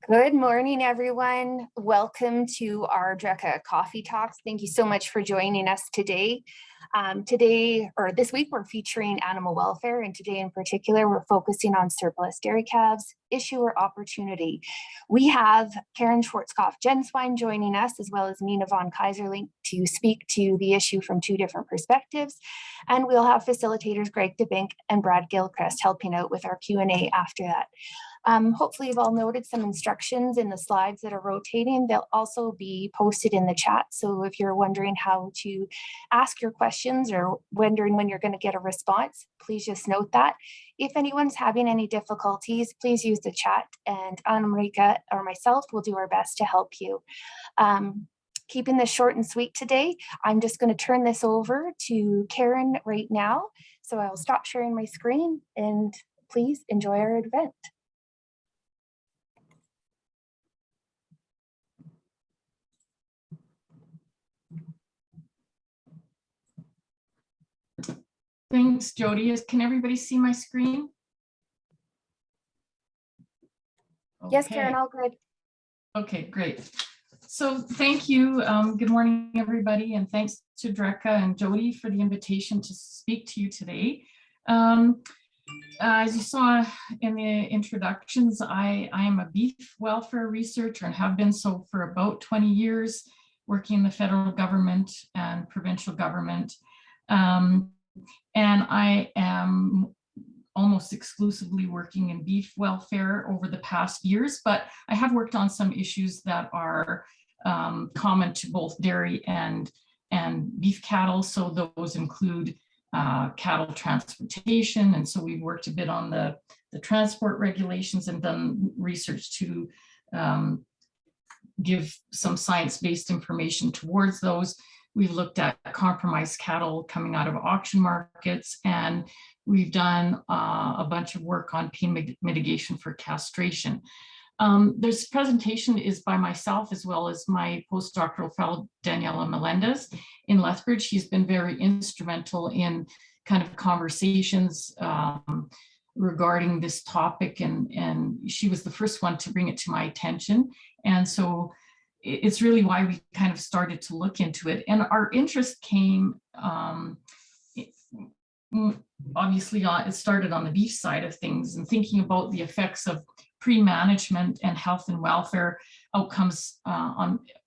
Good morning, everyone. Welcome to our DRECA Coffee Talks. Thank you so much for joining us today. This week, we're featuring animal welfare, and today in particular, we're focusing on surplus dairy calves, issue or opportunity. We have Karen Schwartzkopf-Genswein joining us, as well as Nina von Keyserlingk, to speak to the issue from two different perspectives. And we'll have facilitators Greg DeBink and Brad Gilchrist helping out with our Q&A after that. Hopefully you've all noted some instructions in the slides that are rotating. They'll also be posted in the chat. So if you're wondering how to ask your questions or wondering when you're going to get a response, please just note that. If anyone's having any difficulties, please use the chat, and Anna-Marika or myself will do our best to help you. Keeping this short and sweet today, I'm just going to turn this over to Karen right now. So I'll stop sharing my screen and please enjoy our event. Thanks, Jody. Can everybody see my screen? Okay. Yes, Karen, all good. Okay, great. So thank you. Good morning, everybody, and thanks to DRECA and Jody for the invitation to speak to you today. As you saw in the introductions, I am a beef welfare researcher and have been so for about 20 years, working in the federal government and provincial government. And I am almost exclusively working in beef welfare over the past years, but I have worked on some issues that are common to both dairy and beef cattle. So those include cattle transportation. And so we've worked a bit on the transport regulations and done research to give some science-based information towards those. We've looked at compromised cattle coming out of auction markets, and we've done a bunch of work on pain mitigation for castration. This presentation is by myself as well as my postdoctoral fellow, Daniela Melendez in Lethbridge. She's been very instrumental in kind of conversations regarding this topic, and she was the first one to bring it to my attention. And so it's really why we kind of started to look into it. And our interest came, obviously, it started on the beef side of things and thinking about the effects of pre-management and health and welfare outcomes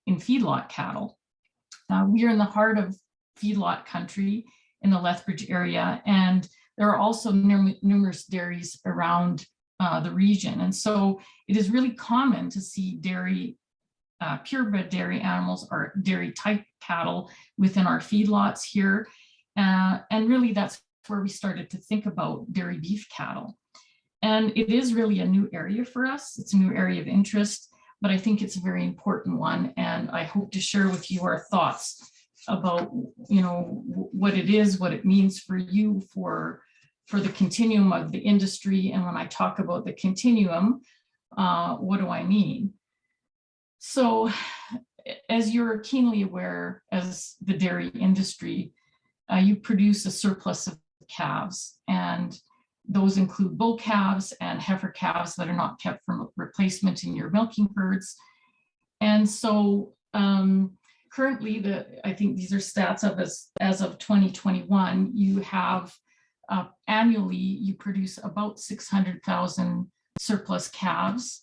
in feedlot cattle. We are in the heart of feedlot country in the Lethbridge area, and there are also numerous dairies around the region. And so it is really common to see dairy purebred dairy animals or dairy type cattle within our feedlots here. And really that's where we started to think about dairy beef cattle. And it is really a new area for us. It's a new area of interest, but I think it's a very important one. And I hope to share with you our thoughts about, what it is, what it means for you, for the continuum of the industry. And when I talk about the continuum, what do I mean? So as you're keenly aware, as the dairy industry, you produce a surplus of calves, and those include bull calves and heifer calves that are not kept for replacement in your milking herds. And so currently, I think these are stats of as of 2021, you have annually, you produce about 600,000 surplus calves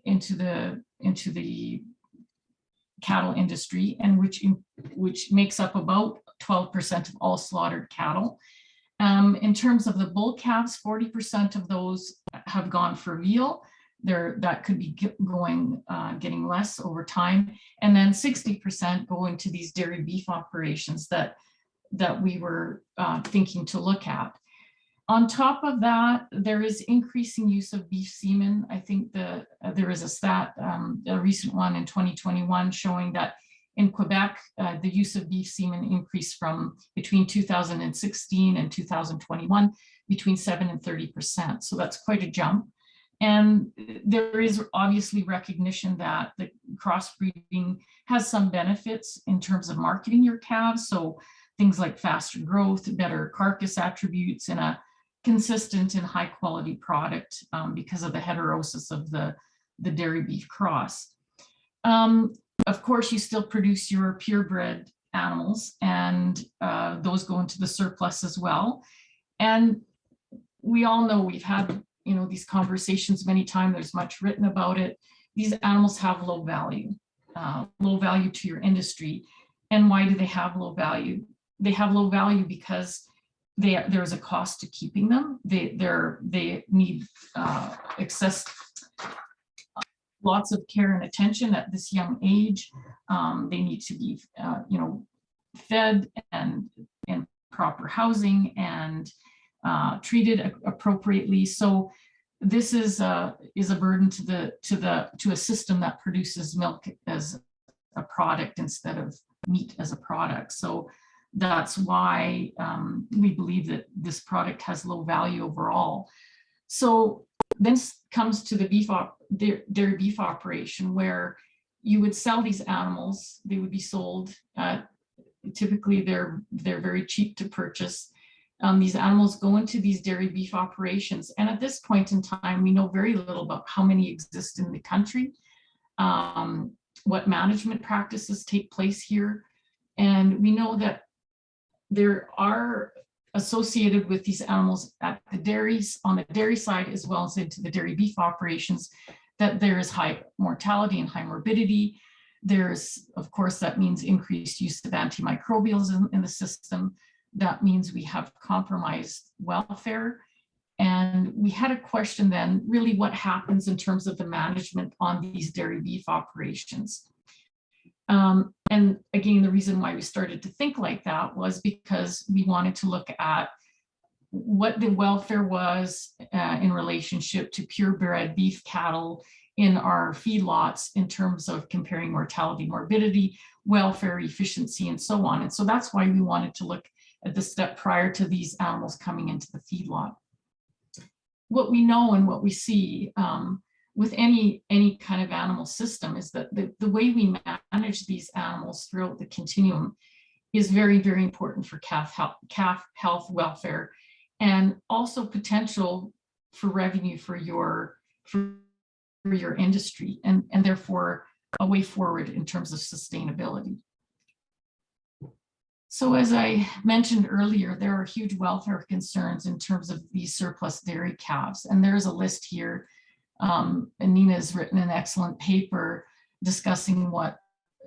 into the cattle industry, and which makes up about 12% of all slaughtered cattle. In terms of the bull calves, 40% of those have gone for veal. That could be getting less over time, and then 60% go into these dairy beef operations that we were thinking to look at. On top of that, there is increasing use of beef semen. I think there is a stat, a recent one in 2021, showing that in Quebec, the use of beef semen increased from between 2016 and 2021, between 7 and 30%. So that's quite a jump. And there is obviously recognition that the crossbreeding has some benefits in terms of marketing your calves. So things like faster growth, better carcass attributes, and a consistent and high quality product because of the heterosis of the the dairy beef cross. Of course, you still produce your purebred animals, and those go into the surplus as well. And we all know, we've had, you know, these conversations many times, there's much written about it. These animals have low value to your industry. And why do they have low value? They have low value because there is a cost to keeping them. They need lots of care and attention at this young age. They need to be, you know, fed and in proper housing and treated appropriately. So this is a burden to a system that produces milk as a product instead of meat as a product. So that's why we believe that this product has low value overall. So then comes to the dairy beef operation, where you would sell these animals. They would be sold. Typically, they're very cheap to purchase. These animals go into these dairy beef operations, and at this point in time, we know very little about how many exist in the country, what management practices take place here, and we know that there are associated with these animals at the dairies, on the dairy side, as well as into the dairy beef operations, that there is high mortality and high morbidity. There's, of course, that means increased use of antimicrobials in the system. That means we have compromised welfare. And we had a question then, really what happens in terms of the management on these dairy beef operations? And again, the reason why we started to think like that was because we wanted to look at what the welfare was in relationship to purebred beef cattle in our feedlots in terms of comparing mortality, morbidity, welfare, efficiency, and so on. And so that's why we wanted to look at the step prior to these animals coming into the feedlot. What we know and what we see with any kind of animal system is that the way we manage these animals throughout the continuum is very, very important for calf health, welfare, and also potential for revenue for your industry, and therefore a way forward in terms of sustainability. So as I mentioned earlier, there are huge welfare concerns in terms of these surplus dairy calves, and there's a list here. And Nina has written an excellent paper discussing what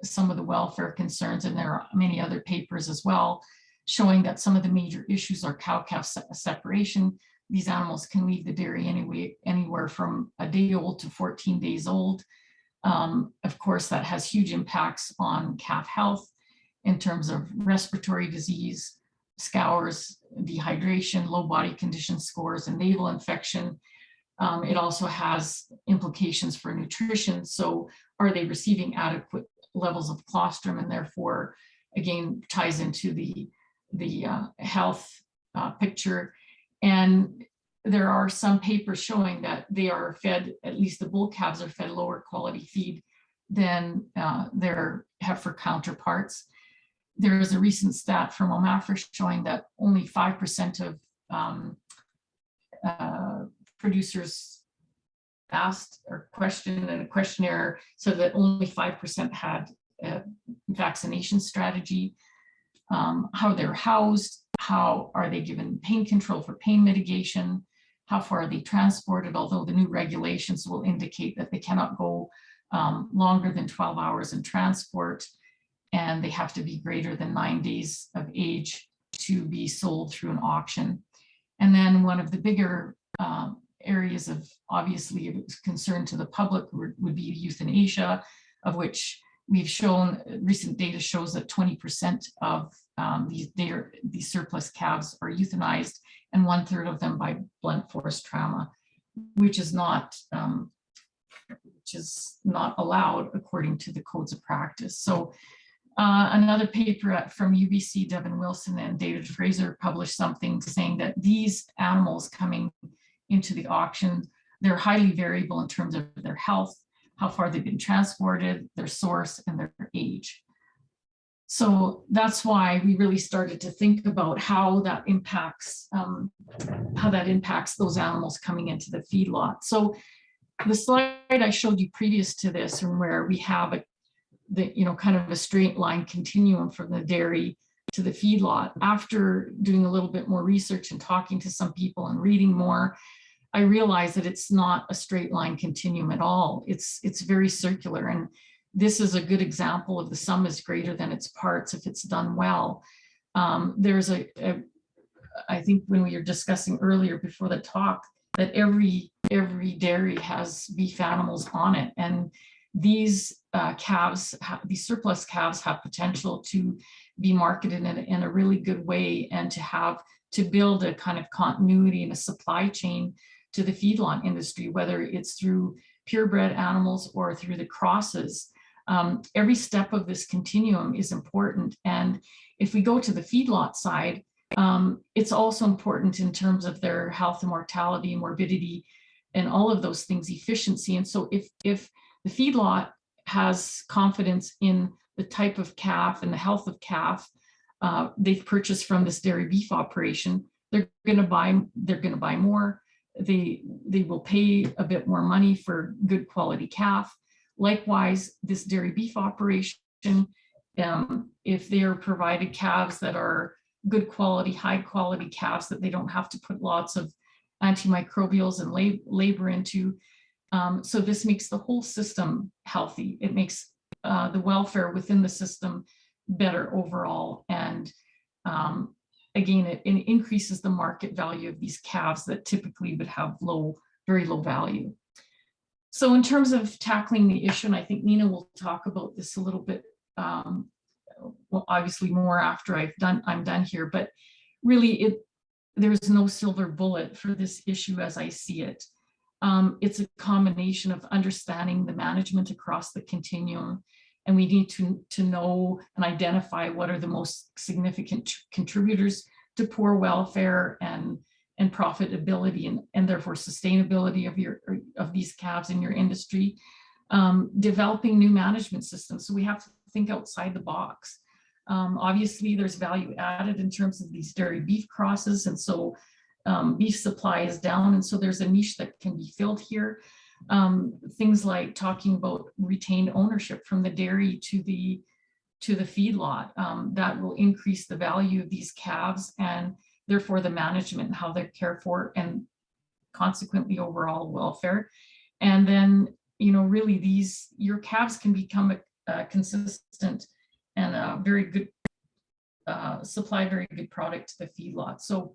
some of the welfare concerns, and there are many other papers as well, showing that some of the major issues are cow-calf separation. These animals can leave the dairy anywhere from a day old to 14 days old. Of course, that has huge impacts on calf health in terms of respiratory disease, scours, dehydration, low body condition scores, and naval infection. It also has implications for nutrition. So are they receiving adequate levels of colostrum, and therefore, again, ties into the health picture. And there are some papers showing that they are fed, at least the bull calves are fed lower quality feed than their heifer counterparts. There is a recent stat from OMAFRA showing that only 5% of producers asked or questioned in a questionnaire, so that only 5% had a vaccination strategy, how they're housed, how are they given pain control for pain mitigation, how far are they transported, although the new regulations will indicate that they cannot go longer than 12 hours in transport, and they have to be greater than 9 days of age to be sold through an auction. And then one of the bigger areas of obviously concern to the public would be euthanasia, of which we've shown, recent data shows that 20% of these surplus calves are euthanized, and 1/3 of them by blunt force trauma, which is not allowed according to the codes of practice. So another paper from UBC, Devin Wilson and David Fraser published something saying that these animals coming into the auction, they're highly variable in terms of their health, how far they've been transported, their source, and their age. So that's why we really started to think about how that impacts those animals coming into the feedlot. So the slide I showed you previous to this, and where we have kind of a straight line continuum from the dairy to the feedlot, after doing a little bit more research and talking to some people and reading more, I realized that it's not a straight line continuum at all. It's very circular. And this is a good example of the sum is greater than its parts if it's done well. There's I think when we were discussing earlier before the talk, that every dairy has beef animals on it. And these calves, these surplus calves have potential to be marketed in a really good way, and to build a kind of continuity and a supply chain to the feedlot industry, whether it's through purebred animals or through the crosses. Every step of this continuum is important. And if we go to the feedlot side, it's also important in terms of their health and mortality, morbidity, and all of those things, efficiency. And so if the feedlot has confidence in the type of calf and the health of calf they've purchased from this dairy beef operation, they're going to buy more. They will pay a bit more money for good quality calf. Likewise, this dairy beef operation, if they are provided calves that are good quality, high quality calves that they don't have to put lots of antimicrobials and labor into. So this makes the whole system healthy. It makes the welfare within the system better overall. And again, it increases the market value of these calves that typically would have very low value. So in terms of tackling the issue, and I think Nina will talk about this a little bit, well, obviously more after I'm done here, but really there's no silver bullet for this issue as I see it. It's a combination of understanding the management across the continuum, and we need to know and identify what are the most significant contributors to poor welfare and profitability and therefore sustainability of these calves in your industry. Developing new management systems. So we have to think outside the box. Obviously, there's value added in terms of these dairy beef crosses, and so beef supply is down, and so there's a niche that can be filled here. Things like talking about retained ownership from the dairy to the feedlot, that will increase the value of these calves and therefore the management and how they're cared for, and consequently overall welfare. And then, really your calves can become a consistent and a very good supply very good product to the feedlot. So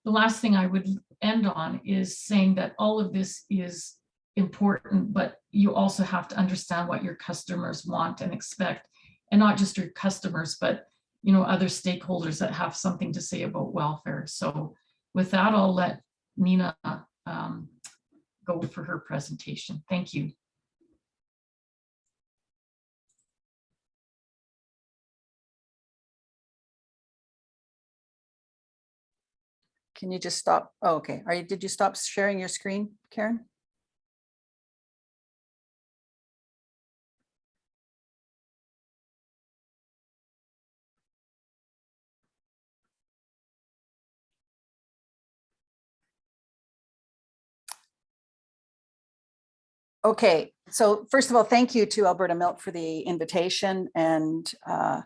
the last thing I would end on is saying that all of this is important, but you also have to understand what your customers want and expect, and not just your customers, but other stakeholders that have something to say about welfare. So with that, I'll let Nina go for her presentation. Thank you. Can you just stop? Oh, okay. Did you stop sharing your screen, Karen? Okay, so first of all, thank you to Alberta Milk for the invitation. And I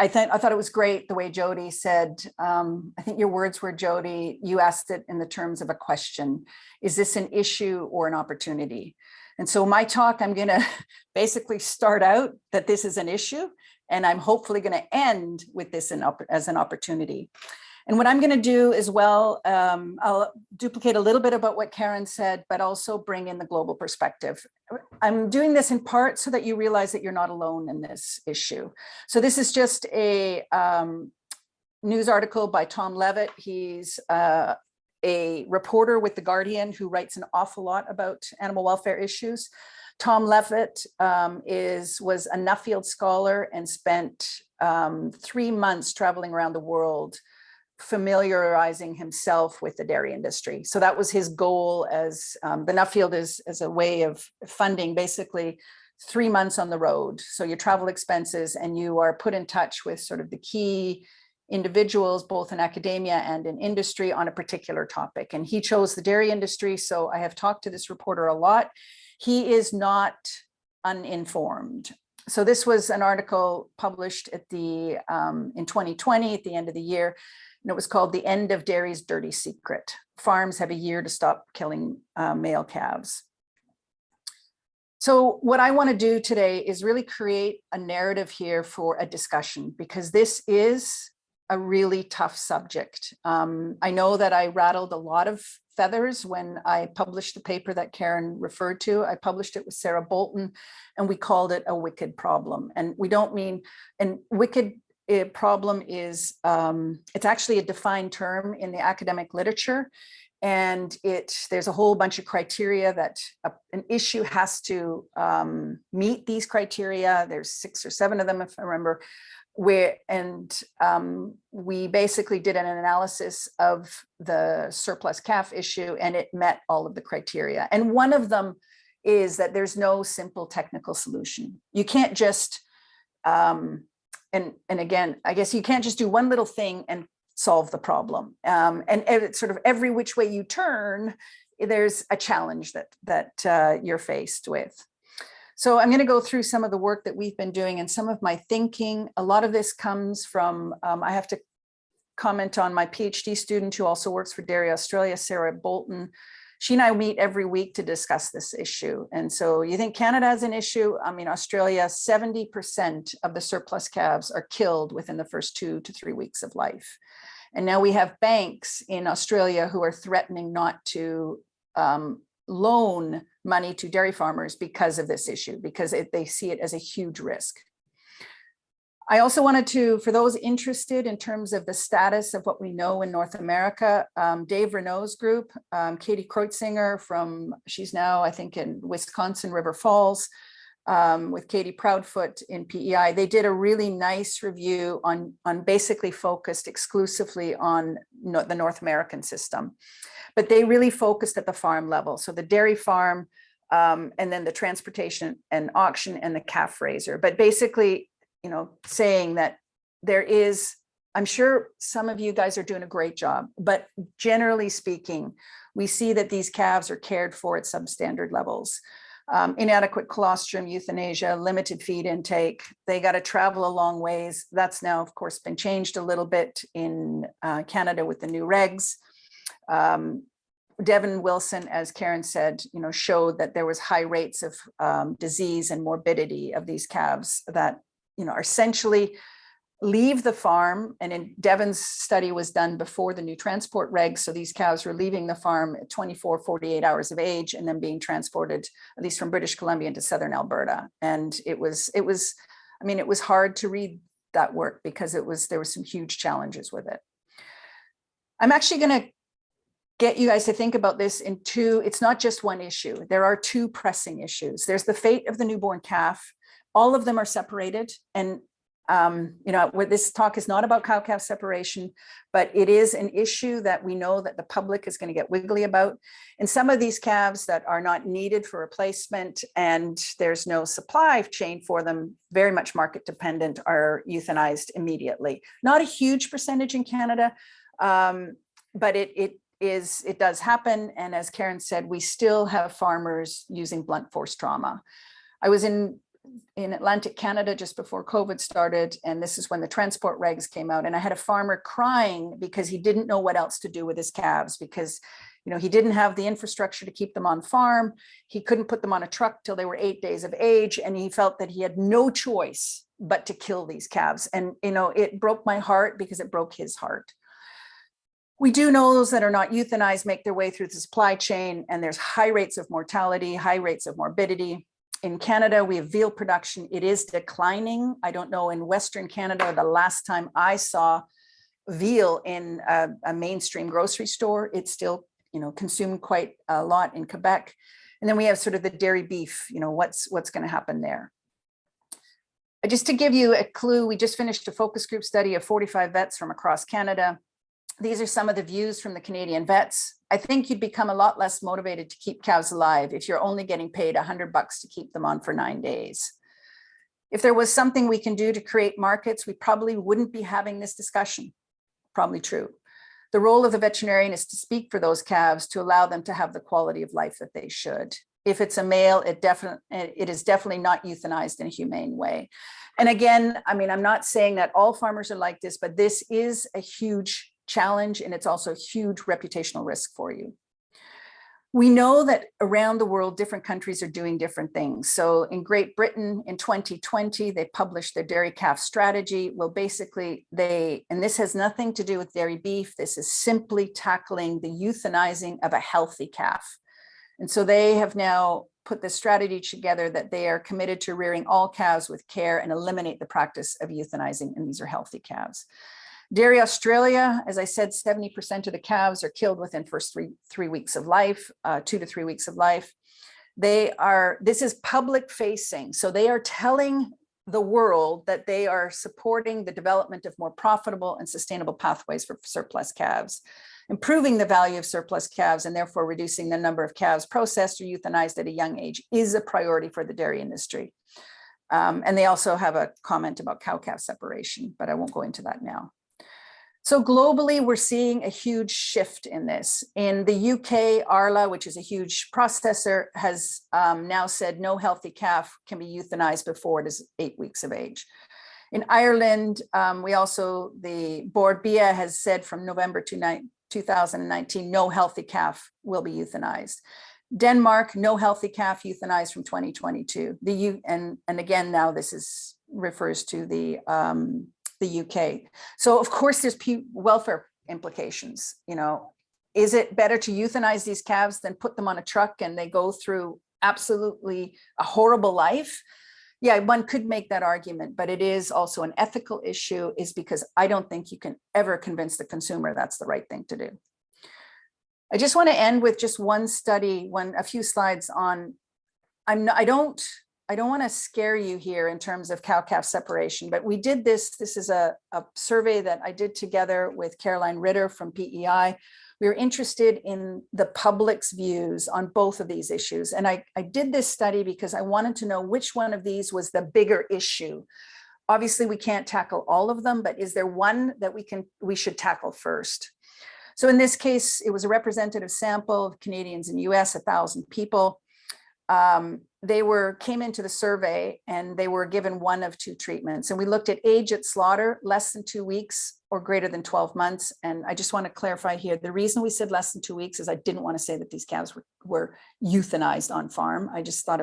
thought it was great the way Jody said, I think your words were, Jody, you asked it in the terms of a question. Is this an issue or an opportunity? And so my talk, I'm going to basically start out that this is an issue, and I'm hopefully going to end with this as an opportunity. And what I'm going to do as well, I'll duplicate a little bit about what Karen said, but also bring in the global perspective. I'm doing this in part so that you realize that you're not alone in this issue. So this is just a news article by Tom Levitt. He's a reporter with The Guardian who writes an awful lot about animal welfare issues. Tom Levitt was a Nuffield scholar and spent 3 months traveling around the world familiarizing himself with the dairy industry. So that was his goal as the Nuffield is as a way of funding basically 3 months on the road. So your travel expenses, and you are put in touch with sort of the key individuals, both in academia and in industry, on a particular topic. And he chose the dairy industry. So I have talked to this reporter a lot. He is not uninformed. So this was an article published at the in 2020 at the end of the year, and it was called "The End of Dairy's Dirty Secret. Farms have a year to stop killing male calves." So what I want to do today is really create a narrative here for a discussion, because this is a really tough subject. I know that I rattled a lot of feathers when I published the paper that Karen referred to. I published it with Sarah Bolton, and we called it a wicked problem. And we don't mean, and wicked problem is, it's actually a defined term in the academic literature. And there's a whole bunch of criteria that an issue has to meet these criteria. There's 6 or 7 of them, if I remember. We basically did an analysis of the surplus calf issue, and it met all of the criteria. And one of them is that there's no simple technical solution. You can't just, and again, I guess you can't just do one little thing and solve the problem. And it's sort of every which way you turn, there's a challenge that you're faced with. So I'm going to go through some of the work that we've been doing and some of my thinking. A lot of this comes from, I have to comment on my PhD student who also works for Dairy Australia, Sarah Bolton. She and I meet every week to discuss this issue. And so you think Canada has an issue? I mean, Australia, 70% of the surplus calves are killed within the first 2 to 3 weeks of life. And now we have banks in Australia who are threatening not to loan money to dairy farmers because of this issue, because they see it as a huge risk. I also wanted to, for those interested in terms of the status of what we know in North America, Dave Renault's group, Katie Kreutzinger she's now, I think, in Wisconsin, River Falls, with Katie Proudfoot in PEI. They did a really nice review on basically focused exclusively on the North American system, but they really focused at the farm level. So the dairy farm, and then the transportation and auction and the calf raiser. But basically, saying that there is, I'm sure some of you guys are doing a great job, but generally speaking, we see that these calves are cared for at substandard levels. Inadequate colostrum, euthanasia, limited feed intake. They got to travel a long ways. That's now, of course, been changed a little bit in Canada with the new regs. Devin Wilson, as Karen said, showed that there was high rates of disease and morbidity of these calves that, are essentially leave the farm. And in Devin's study was done before the new transport regs. So these cows were leaving the farm at 24, 48 hours of age and then being transported, at least from British Columbia into Southern Alberta. And it was hard to read that work because there were some huge challenges with it. I'm actually going to get you guys to think about this in two. It's not just one issue. There are 2 pressing issues. There's the fate of the newborn calf. All of them are separated. And, this talk is not about cow-calf separation, but it is an issue that we know that the public is going to get wiggly about. And some of these calves that are not needed for replacement and there's no supply chain for them, very much market dependent, are euthanized immediately. Not a huge percentage in Canada, but it does happen. And as Karen said, we still have farmers using blunt force trauma. I was in Atlantic Canada just before COVID started, and this is when the transport regs came out, and I had a farmer crying because he didn't know what else to do with his calves because he didn't have the infrastructure to keep them on farm. He couldn't put them on a truck till they were 8 days of age, and he felt that he had no choice but to kill these calves. And it broke my heart because it broke his heart. We do know those that are not euthanized make their way through the supply chain, and there's high rates of mortality, high rates of morbidity. In Canada, we have veal production. It is declining. I don't know in Western Canada, the last time I saw veal in a mainstream grocery store, it's still, consumed quite a lot in Quebec. And then we have sort of the dairy beef, what's going to happen there. Just to give you a clue, we just finished a focus group study of 45 vets from across Canada. These are some of the views from the Canadian vets. I think you'd become a lot less motivated to keep cows alive if you're only getting paid $100 to keep them on for 9 days. If there was something we can do to create markets, we probably wouldn't be having this discussion. probably true. The role of the veterinarian is to speak for those calves to allow them to have the quality of life that they should. If it's a male, it is definitely not euthanized in a humane way. And again, I mean, I'm not saying that all farmers are like this, but this is a huge challenge, and it's also a huge reputational risk for you. We know that around the world, different countries are doing different things. So in Great Britain in 2020, they published their dairy calf strategy. Well, basically and this has nothing to do with dairy beef. This is simply tackling the euthanizing of a healthy calf. And so they have now put this strategy together that they are committed to rearing all calves with care and eliminate the practice of euthanizing, and these are healthy calves. Dairy Australia, as I said, 70% of the calves are killed within first three weeks of life, 2 to 3 weeks of life. This is public facing. So they are telling the world that they are supporting the development of more profitable and sustainable pathways for surplus calves, improving the value of surplus calves, and therefore reducing the number of calves processed or euthanized at a young age is a priority for the dairy industry. And they also have a comment about cow-calf separation, but I won't go into that now. So globally, we're seeing a huge shift in this. In the UK, Arla, which is a huge processor, has now said no healthy calf can be euthanized before it is 8 weeks of age. In Ireland, the Board BIA has said from November 2019, no healthy calf will be euthanized. Denmark, no healthy calf euthanized from 2022. And again, now this refers to the UK. So of course there's welfare implications. You know, is it better to euthanize these calves than put them on a truck and they go through absolutely a horrible life? Yeah, one could make that argument, but it is also an ethical issue, is because I don't think you can ever convince the consumer that's the right thing to do. I just want to end with just one study, a few slides on, I don't want to scare you here in terms of cow-calf separation, but we did this is a survey that I did together with Caroline Ritter from PEI. We were interested in the public's views on both of these issues. And I did this study because I wanted to know which one of these was the bigger issue. Obviously, we can't tackle all of them, but is there one that we should tackle first? So in this case, it was a representative sample of Canadians and US, 1,000 people. They came into the survey and they were given one of two treatments. And we looked at age at slaughter, less than 2 weeks or greater than 12 months. And I just want to clarify here, the reason we said less than 2 weeks is I didn't want to say that these calves were euthanized on farm. I just thought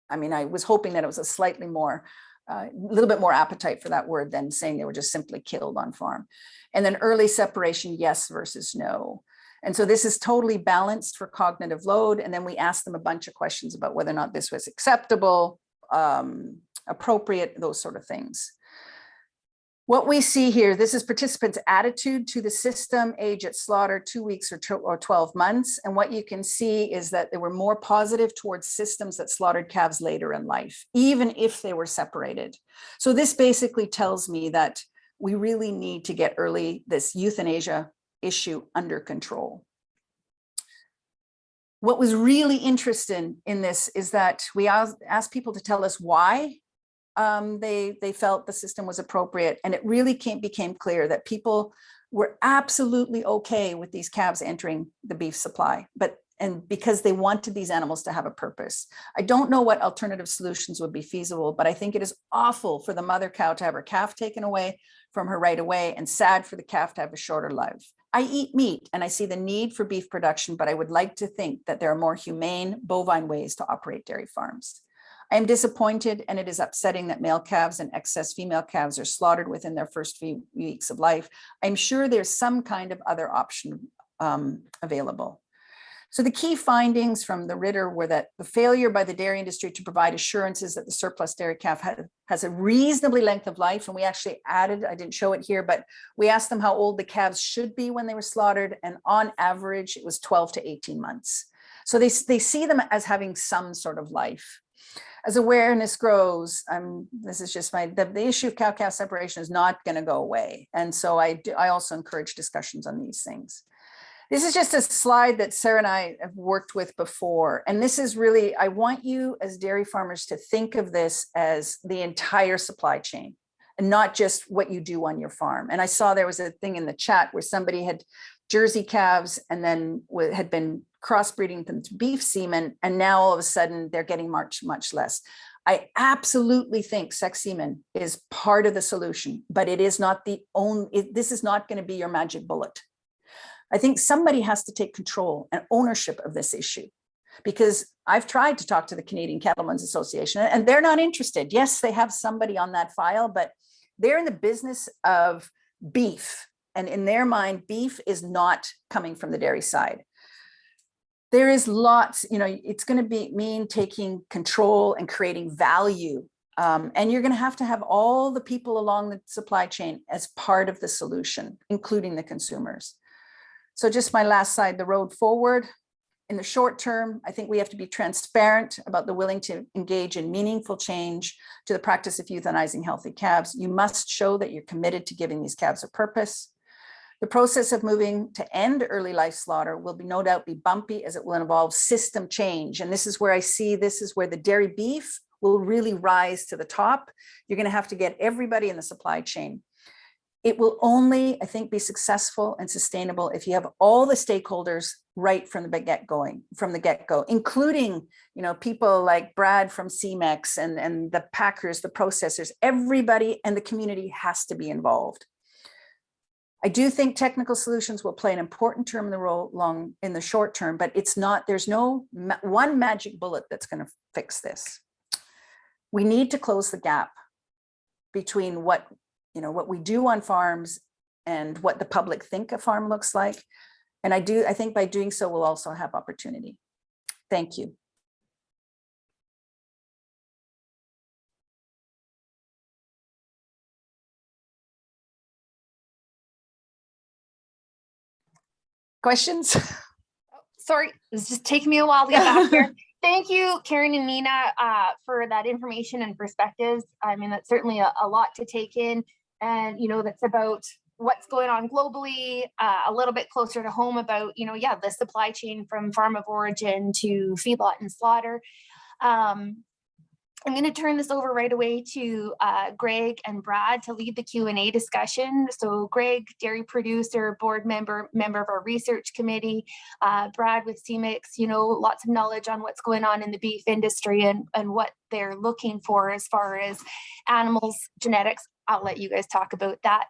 I was hoping that it was a slightly more, a little bit more appetite for that word than saying they were just simply killed on farm. And then early separation, yes versus no. And so this is totally balanced for cognitive load. And then we asked them a bunch of questions about whether or not this was acceptable, appropriate, those sort of things. What we see here, this is participants' attitude to the system, age at slaughter, 2 weeks or 12 months. And what you can see is that they were more positive towards systems that slaughtered calves later in life, even if they were separated. So this basically tells me that we really need to get this euthanasia issue under control. What was really interesting in this is that we asked people to tell us why they felt the system was appropriate. And it really became clear that people were absolutely okay with these calves entering the beef supply, and because they wanted these animals to have a purpose. I don't know what alternative solutions would be feasible, but I think it is awful for the mother cow to have her calf taken away from her right away, and sad for the calf to have a shorter life. I eat meat and I see the need for beef production, but I would like to think that there are more humane bovine ways to operate dairy farms. I am disappointed, and it is upsetting that male calves and excess female calves are slaughtered within their first few weeks of life. I'm sure there's some kind of other option available. So the key findings from the Ritter were that the failure by the dairy industry to provide assurances that the surplus dairy calf has a reasonably length of life. And we actually added, I didn't show it here, but we asked them how old the calves should be when they were slaughtered. And on average, it was 12 to 18 months. So they see them as having some sort of life. As awareness grows, this is just the issue of cow-calf separation is not going to go away. And so I also encourage discussions on these things. This is just a slide that Sarah and I have worked with before. And this is really, I want you as dairy farmers to think of this as the entire supply chain. and not just what you do on your farm. And I saw there was a thing in the chat where somebody had Jersey calves and then had been crossbreeding them to beef semen, and now all of a sudden they're getting much less. I absolutely think sex semen is part of the solution, but it is not the only, this is not going to be your magic bullet. I think somebody has to take control and ownership of this issue, because I've tried to talk to the Canadian Cattlemen's Association and they're not interested. Yes, they have somebody on that file, but they're in the business of beef. And in their mind, beef is not coming from the dairy side. There is lots, it's going to mean taking control and creating value. And you're going to have all the people along the supply chain as part of the solution, including the consumers. So just my last slide, the road forward. In the short term, I think we have to be transparent about the willing to engage in meaningful change to the practice of euthanizing healthy calves. You must show that you're committed to giving these calves a purpose. The process of moving to end early life slaughter will no doubt be bumpy, as it will involve system change. And this is where I see this is where the dairy beef will really rise to the top. You're going to have to get everybody in the supply chain. It will only, I think, be successful and sustainable if you have all the stakeholders right from the get-go, including, people like Brad from CMEX and the packers, the processors, everybody, and the community has to be involved. I do think technical solutions will play an important role in the short term, but there's no one magic bullet that's going to fix this. We need to close the gap between what we do on farms and what the public think a farm looks like. And I think by doing so, we'll also have opportunity. Thank you. Questions? Sorry, it's just taking me a while to get back here. Thank you, Karen and Nina, for that information and perspectives. I mean, that's certainly a lot to take in. And, that's about what's going on globally, a little bit closer to home about, the supply chain from farm of origin to feedlot and slaughter. I'm going to turn this over right away to Greg and Brad to lead the Q&A discussion. So Greg, dairy producer, board member of our research committee, Brad with CMEX, lots of knowledge on what's going on in the beef industry and what they're looking for as far as animals, genetics. I'll let you guys talk about that.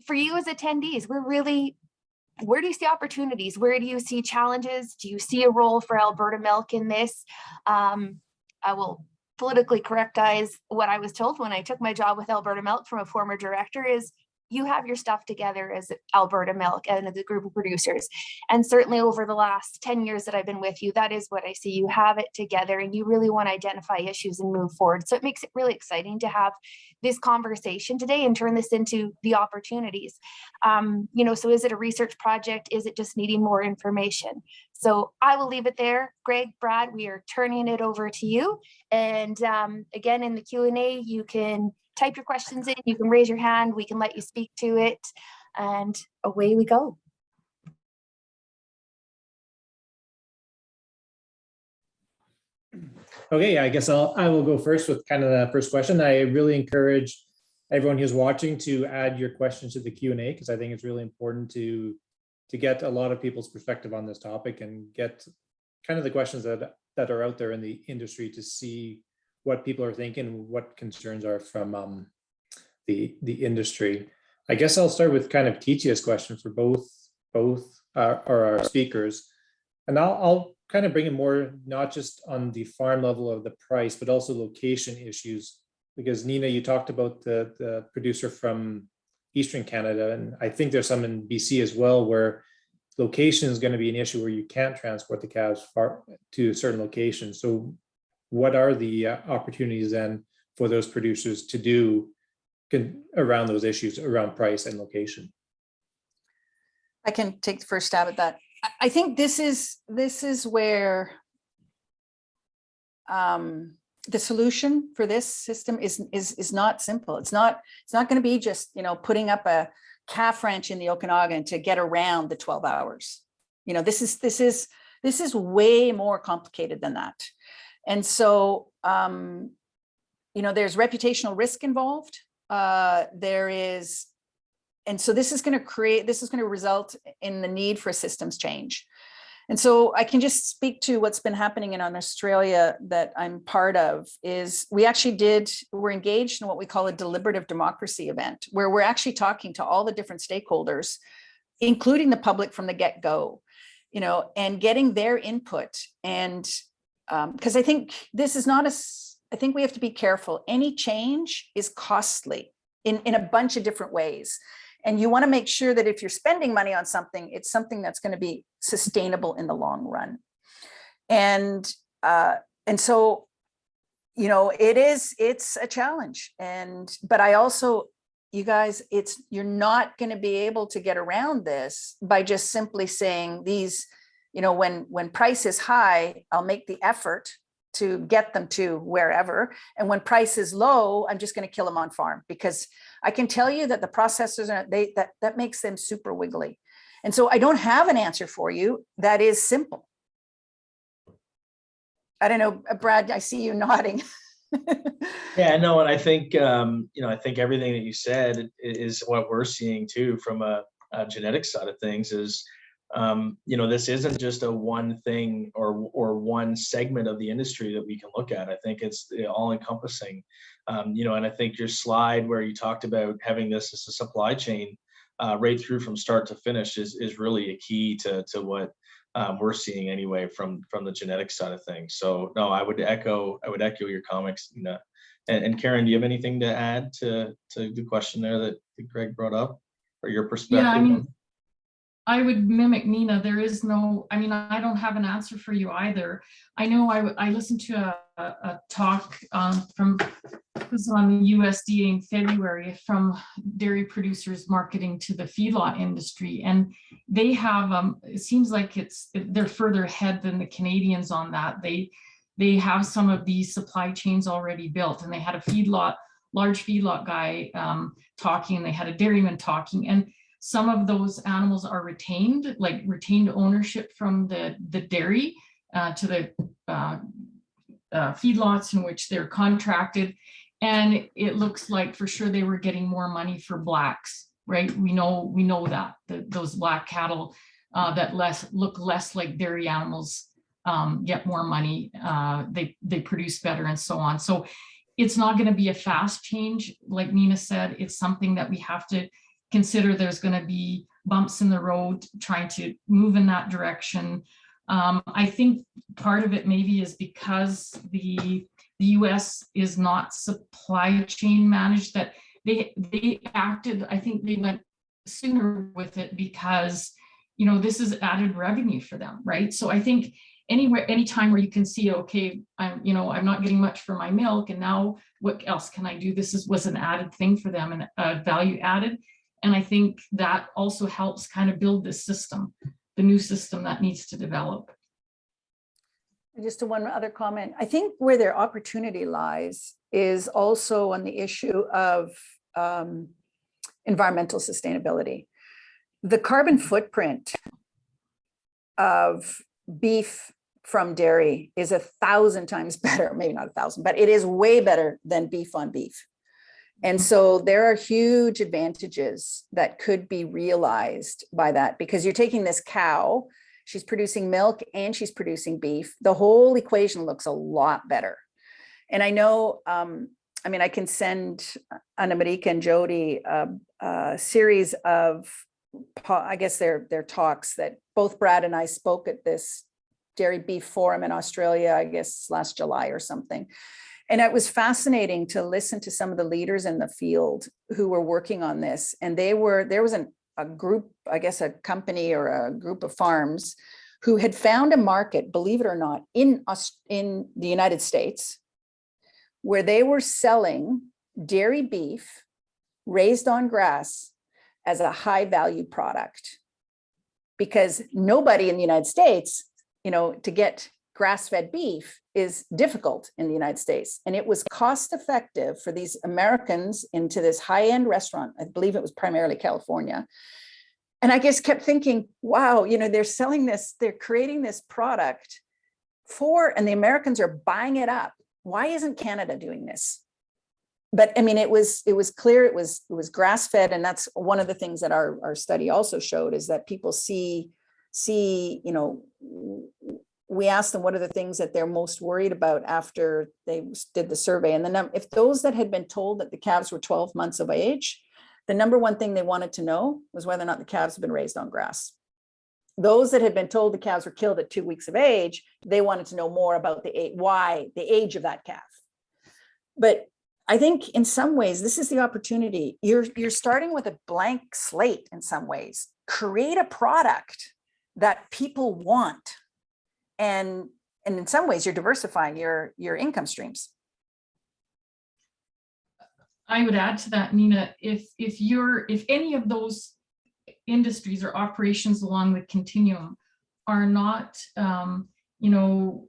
For you as attendees, where do you see opportunities? Where do you see challenges? Do you see a role for Alberta Milk in this? I will politically correctize what I was told when I took my job with Alberta Milk from a former director is you have your stuff together as Alberta Milk and as a group of producers. And certainly over the last 10 years that I've been with you, that is what I see. You have it together and you really want to identify issues and move forward. So it makes it really exciting to have this conversation today and turn this into the opportunities. So is it a research project? Is it just needing more information? So I will leave it there. Greg, Brad, we are turning it over to you. And again, in the Q&A, you can type your questions in, you can raise your hand, we can let you speak to it, and away we go. Okay, I guess I will go first with kind of the first question. I really encourage everyone who's watching to add your questions to the Q&A, because I think it's really important to get a lot of people's perspective on this topic and get kind of the questions that are out there in the industry to see what people are thinking, what concerns are from the industry. I guess I'll start with kind of Tizia's question for both our speakers, and I'll kind of bring it more not just on the farm level of the price, but also location issues. Because Nina, you talked about the producer from Eastern Canada, and I think there's some in BC as well, where location is going to be an issue where you can't transport the calves far to certain locations. So what are the opportunities then for those producers to do around those issues around price and location? I can take the first stab at that. I think this is where the solution for this system is not simple. It's not going to be just putting up a calf ranch in the Okanagan to get around the 12 hours. This is way more complicated than that. And so, there's reputational risk involved. there is, and so this is going to result in the need for a systems change. And so I can just speak to what's been happening in Australia that I'm part of. Is we're engaged in what we call a deliberative democracy event, where we're actually talking to all the different stakeholders, including the public from the get-go, and getting their input. And because I think this is not I think we have to be careful. Any change is costly in a bunch of different ways. And you want to make sure that if you're spending money on something, it's something that's going to be sustainable in the long run. And so, it's a challenge. But I also, you guys, you're not going to be able to get around this by just simply saying these, when price is high, I'll make the effort to get them to wherever. And when price is low, I'm just going to kill them on farm, because I can tell you that the processors that makes them super wiggly. And so I don't have an answer for you that is simple. I don't know, Brad, I see you nodding. Yeah, no, and I think I think everything that you said is what we're seeing too from a genetic side of things. Is this isn't just a one thing or one segment of the industry that we can look at. I think it's all encompassing. And I think your slide where you talked about having this as a supply chain right through from start to finish is really a key to what we're seeing anyway from the genetic side of things. So no, I would echo your comments, Nina. And Karen, do you have anything to add to the question there that Greg brought up, or your perspective? Yeah, I would mimic Nina. There is no, I don't have an answer for you either. I know I listened to a talk it was on the USDA in February from dairy producers marketing to the feedlot industry. And they have, it seems like they're further ahead than the Canadians on that. They have some of these supply chains already built, and they had a large feedlot guy talking, and they had a dairyman talking, and some of those animals are retained ownership from the dairy to the feedlots in which they're contracted. And it looks like for sure they were getting more money for blacks, right? We know that those black cattle that look less like dairy animals get more money. They produce better and so on. So it's not going to be a fast change. Like Nina said, it's something that we have to consider. There's going to be bumps in the road trying to move in that direction. I think part of it maybe is because the US is not supply chain managed, that they acted, I think they went sooner with it because, this is added revenue for them, right? So I think anytime where you can see, okay, I'm not getting much for my milk, and now what else can I do? This was an added thing for them, and value added. And I think that also helps kind of build this system, the new system that needs to develop. Just one other comment. I think where their opportunity lies is also on the issue of environmental sustainability. The carbon footprint of beef from dairy is 1,000 times better, maybe not 1,000, but it is way better than beef on beef. And so there are huge advantages that could be realized by that, because you're taking this cow, she's producing milk and she's producing beef. The whole equation looks a lot better. And I know, I can send Anna Marika and Jody a series of, I guess they're talks that both Brad and I spoke at this Dairy Beef Forum in Australia, I guess last July or something. And it was fascinating to listen to some of the leaders in the field who were working on this. And there was a group, I guess a company or a group of farms who had found a market, believe it or not, in the United States, where they were selling dairy beef raised on grass as a high value product. Because nobody in the United States, to get grass-fed beef is difficult in the United States. And it was cost effective for these Americans into this high-end restaurant. I believe it was primarily California. And I just kept thinking, wow, they're selling this, they're creating this product and the Americans are buying it up. Why isn't Canada doing this? but I mean, it was clear it was grass fed, and that's one of the things that our study also showed, is that people see, you know, we asked them what are the things that they're most worried about after they did the survey, and if those that had been told that the calves were 12 months of age, the number one thing they wanted to know was whether or not the calves had been raised on grass. Those that had been told the calves were killed at 2 weeks of age, they wanted to know more about the age of that calf. But I think in some ways, this is the opportunity. You're starting with a blank slate in some ways. Create a product that people want. And in some ways, you're diversifying your income streams. I would add to that, Nina, if any of those industries or operations along the continuum are not, you know,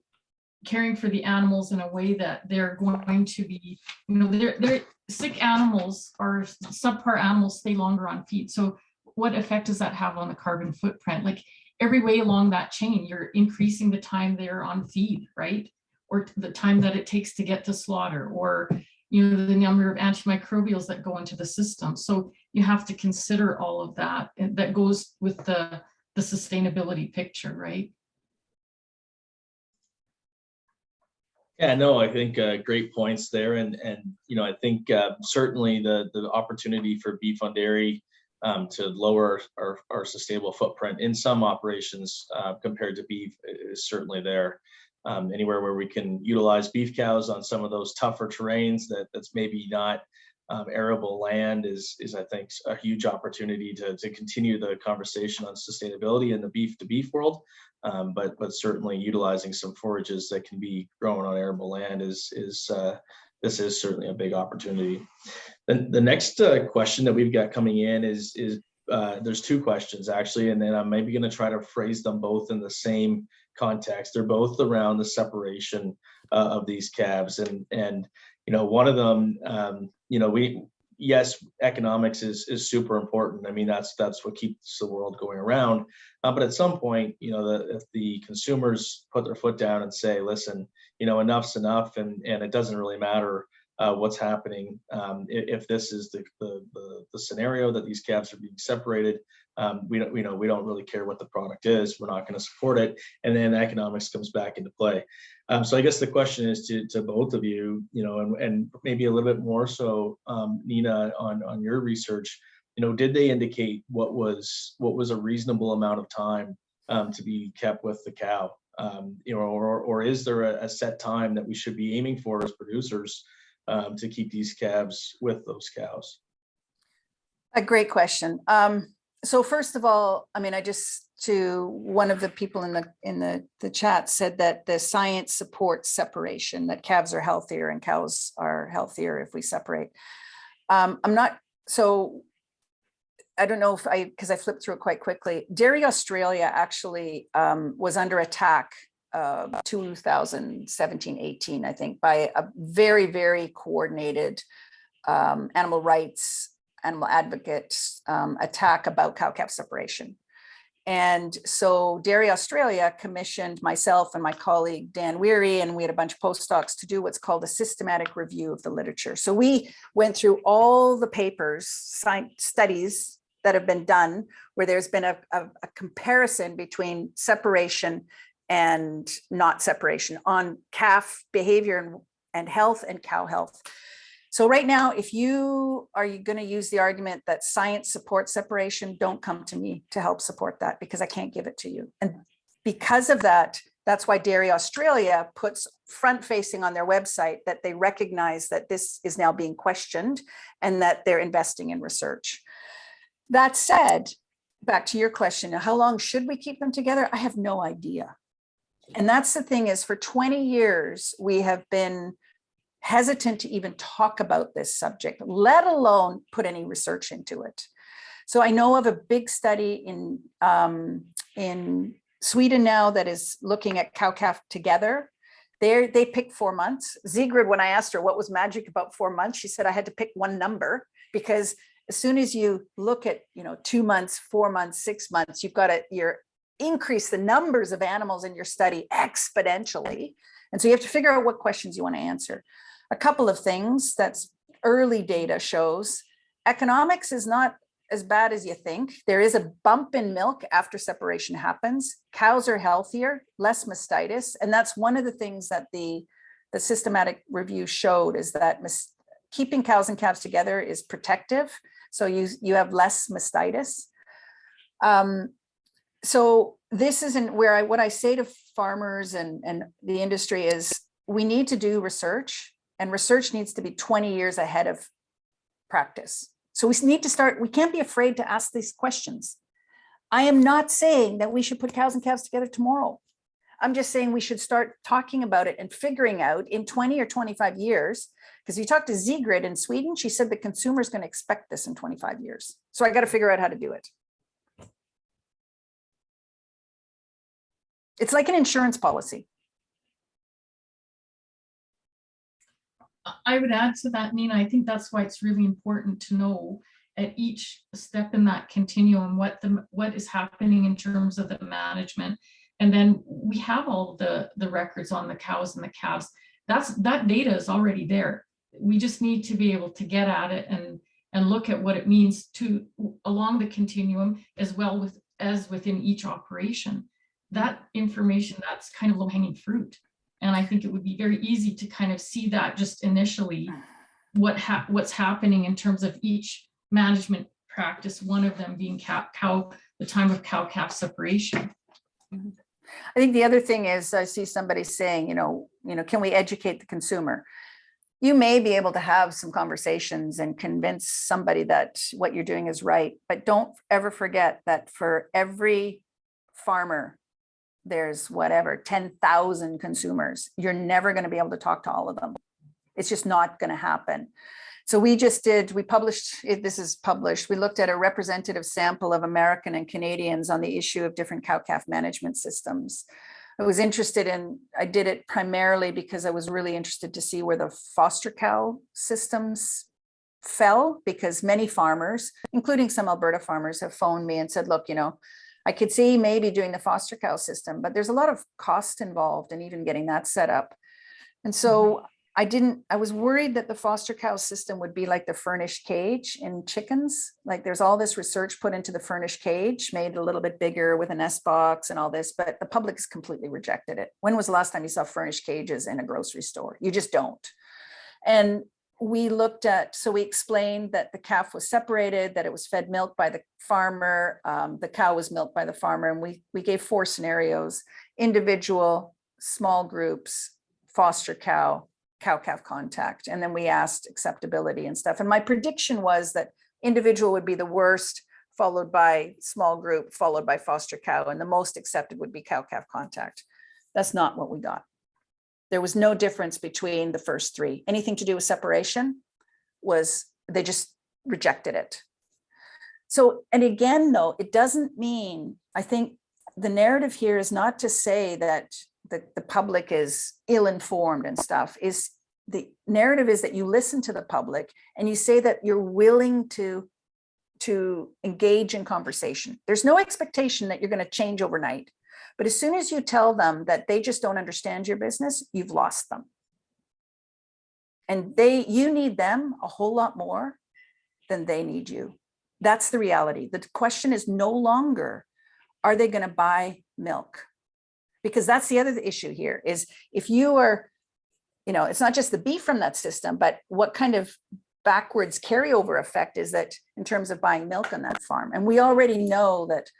caring for the animals in a way that they're going to be, you know, they're sick animals or subpar animals stay longer on feed. So what effect does that have on the carbon footprint? Like every way along that chain, you're increasing the time they're on feed, right? Or the time that it takes to get to slaughter, or, you know, the number of antimicrobials that go into the system. So you have to consider all of that, and that goes with the sustainability picture, right? Yeah, no, I think great points there, and you know, I think certainly the opportunity for beef on dairy to lower our sustainable footprint in some operations compared to beef is certainly there. Anywhere where we can utilize beef cows on some of those tougher terrains that's maybe not arable land is I think a huge opportunity to continue the conversation on sustainability in the beef to beef world. But certainly utilizing some forages that can be grown on arable land this is certainly a big opportunity. The next question that we've got coming in is there's two questions actually, and then I'm maybe going to try to phrase them both in the same context. They're both around the separation of these calves, and you know, one of them, you know, yes, economics is super important. I mean, that's what keeps the world going around. But at some point, you know, if the consumers put their foot down and say, listen, you know, enough's enough, and it doesn't really matter what's happening. If this is the scenario that these calves are being separated, we don't really care what the product is. We're not going to support it, and then economics comes back into play. So I guess the question is to both of you, you know, and maybe a little bit more so, Nina, on your research, you know, did they indicate what was a reasonable amount of time to be kept with the cow, you know, or is there a set time that we should be aiming for as producers to keep these calves with those cows? A great question. So first of all, I mean, one of the people in the chat said that the science supports separation, that calves are healthier and cows are healthier if we separate. I don't know because I flipped through it quite quickly. Dairy Australia actually was under attack 2017-18, I think, by a very, very coordinated animal rights, animal advocates attack about cow-calf separation. And so Dairy Australia commissioned myself and my colleague Dan Weary, and we had a bunch of postdocs to do what's called a systematic review of the literature. So we went through all the papers, studies that have been done where there's been a comparison between separation and not separation on calf behavior and health and cow health. So right now, if you are going to use the argument that science supports separation, don't come to me to help support that, because I can't give it to you. And because of that, that's why Dairy Australia puts front facing on their website that they recognize that this is now being questioned and that they're investing in research. That said, back to your question, how long should we keep them together? I have no idea. And that's the thing, is for 20 years, we have been hesitant to even talk about this subject, let alone put any research into it. So I know of a big study in Sweden now that is looking at cow-calf together. They picked 4 months. Sigrid, when I asked her what was magic about 4 months, she said I had to pick one number, because as soon as you look at 2 months, 4 months, 6 months, you've got to increase the numbers of animals in your study exponentially. And so you have to figure out what questions you want to answer. A couple of things that's early data shows economics is not as bad as you think. There is a bump in milk after separation happens. Cows are healthier, less mastitis. And that's one of the things that the systematic review showed, is that keeping cows and calves together is protective. So you have less mastitis. So this isn't where what I say to farmers and the industry is, we need to do research, and research needs to be 20 years ahead of practice. So we need to start, we can't be afraid to ask these questions. I am not saying that we should put cows and calves together tomorrow. I'm just saying we should start talking about it and figuring out in 20 or 25 years, because you talked to Zgrid in Sweden, she said the consumer is going to expect this in 25 years. So I got to figure out how to do it. It's like an insurance policy. I would add to that, Nina, I think that's why it's really important to know at each step in that continuum what is happening in terms of the management. And then we have all the records on the cows and the calves. That data is already there. We just need to be able to get at it and look at what it means to along the continuum, as well as within each operation. That information, that's kind of low-hanging fruit. And I think it would be very easy to kind of see that just initially, what's happening in terms of each management practice, one of them being the time of cow-calf separation. I think the other thing is, I see somebody saying, can we educate the consumer? You may be able to have some conversations and convince somebody that what you're doing is right, but don't ever forget that for every farmer, there's 10,000 consumers. You're never going to be able to talk to all of them. It's just not going to happen. So we published, this is published, we looked at a representative sample of American and Canadians on the issue of different cow-calf management systems. I did it primarily because I was really interested to see where the foster cow systems fell, because many farmers, including some Alberta farmers, have phoned me and said, look, I could see maybe doing the foster cow system, but there's a lot of cost involved in even getting that set up. And so I was worried that the foster cow system would be like the furnished cage in chickens. Like there's all this research put into the furnished cage, made a little bit bigger with a nest box and all this, but the public has completely rejected it. When was the last time you saw furnished cages in a grocery store? You just don't. And we explained that the calf was separated, that it was fed milk by the farmer, the cow was milked by the farmer, and we gave 4 scenarios: individual, small groups, foster cow, cow-calf contact. And then we asked acceptability and stuff. And my prediction was that individual would be the worst, followed by small group, followed by foster cow, and the most accepted would be cow-calf contact. That's not what we got. There was no difference between the first 3. Anything to do with separation they just rejected it. So, and again, though, it doesn't mean, I think the narrative here is not to say that the public is ill-informed and stuff. The narrative is that you listen to the public and you say that you're willing to engage in conversation. There's no expectation that you're going to change overnight. But as soon as you tell them that they just don't understand your business, you've lost them. And you need them a whole lot more than they need you. That's the reality. The question is no longer, are they going to buy milk? Because that's the other issue here is, if you are, it's not just the beef from that system, but what kind of backwards carryover effect is that in terms of buying milk on that farm? And we already know that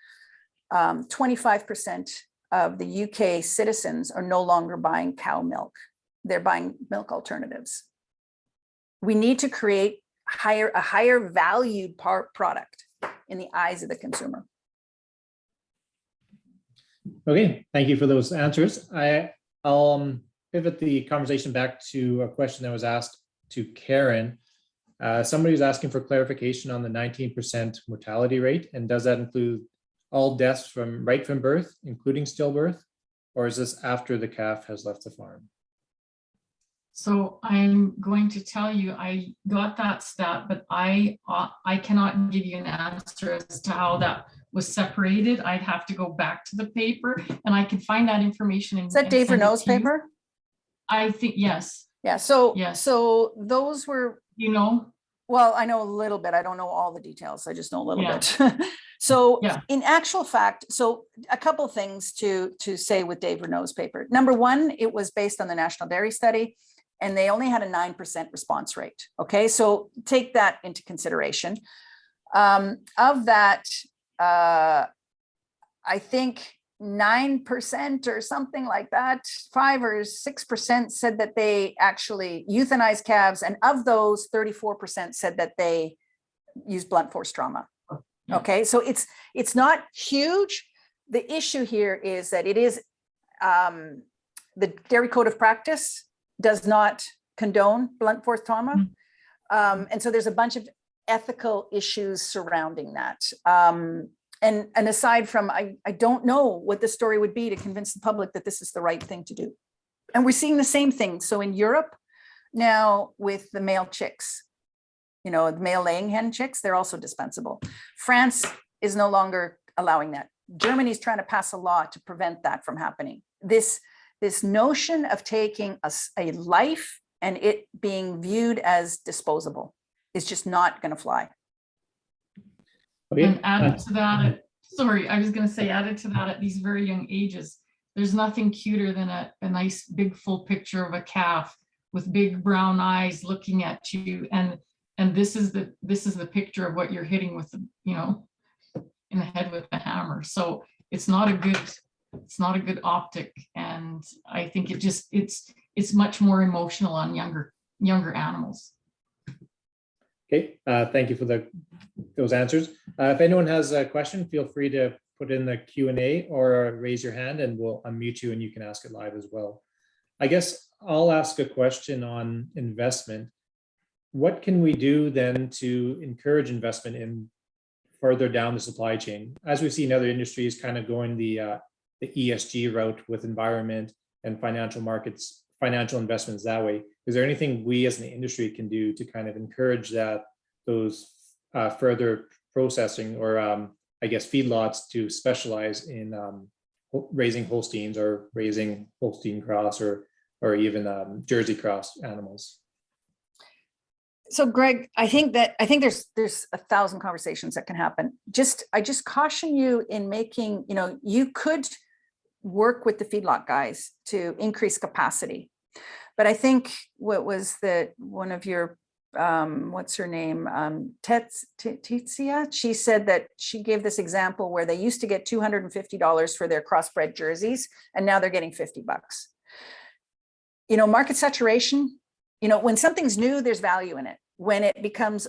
25% of the UK citizens are no longer buying cow milk. They're buying milk alternatives. We need to create a higher valued product in the eyes of the consumer. Okay, thank you for those answers. I'll pivot the conversation back to a question that was asked to Karen. Somebody was asking for clarification on the 19% mortality rate, and does that include all deaths right from birth, including stillbirth, or is this after the calf has left the farm? So I'm going to tell you, I got that stat, but I cannot give you an answer as to how that was separated. I'd have to go back to the paper, and I can find that information. Is that Dave Renault's paper? I think, yes. Yeah. So yes. So those were You know? Well, I know a little bit. I don't know all the details. I just know a little Yeah. bit. So Yeah. in actual fact, so a couple things to say with Dave Renault's paper. Number one, it was based on the National Dairy Study, and they only had a 9% response rate. Okay, so take that into consideration. Of that, I think 9% or something like that, 5 or 6% said that they actually euthanized calves. And of those, 34% said that they use blunt force trauma. Yeah. Okay, so it's not huge. The issue here is that it is the Dairy Code of Practice does not condone blunt force trauma. And so there's a bunch of ethical issues surrounding that. And aside from, I don't know what the story would be to convince the public that this is the right thing to do. And we're seeing the same thing. So in Europe now with the male chicks, you know, the male laying hen chicks, they're also dispensable. France is no longer allowing that. Germany's trying to pass a law to prevent that from happening. This notion of taking a life and it being viewed as disposable is just not going to fly. Okay. And added to that, sorry, I was going to say added to that at these very young ages, there's nothing cuter than a nice big full picture of a calf with big brown eyes looking at you. And this is the picture of what you're hitting with, you know, in the head with a hammer. So it's not a good optic. And I think it's much more emotional on younger animals. Okay, thank you for those answers. If anyone has a question, feel free to put in the Q&A or raise your hand and we'll unmute you and you can ask it live as well. I guess I'll ask a question on investment. What can we do then to encourage investment in further down the supply chain? As we've seen other industries kind of going the ESG route with environment and financial markets, financial investments that way. Is there anything we as an industry can do to kind of encourage those further processing or I guess feedlots to specialize in raising Holsteins or raising Holstein cross or even Jersey cross animals? So Greg, I think there's 1,000 conversations that can happen. I just caution you in making, you know, you could work with the feedlot guys to increase capacity. But I think what was one of your, what's her name? Tizia, she said that she gave this example where they used to get $250 for their crossbred jerseys, and now they're getting $50. You know, market saturation, you know, when something's new, there's value in it. When it becomes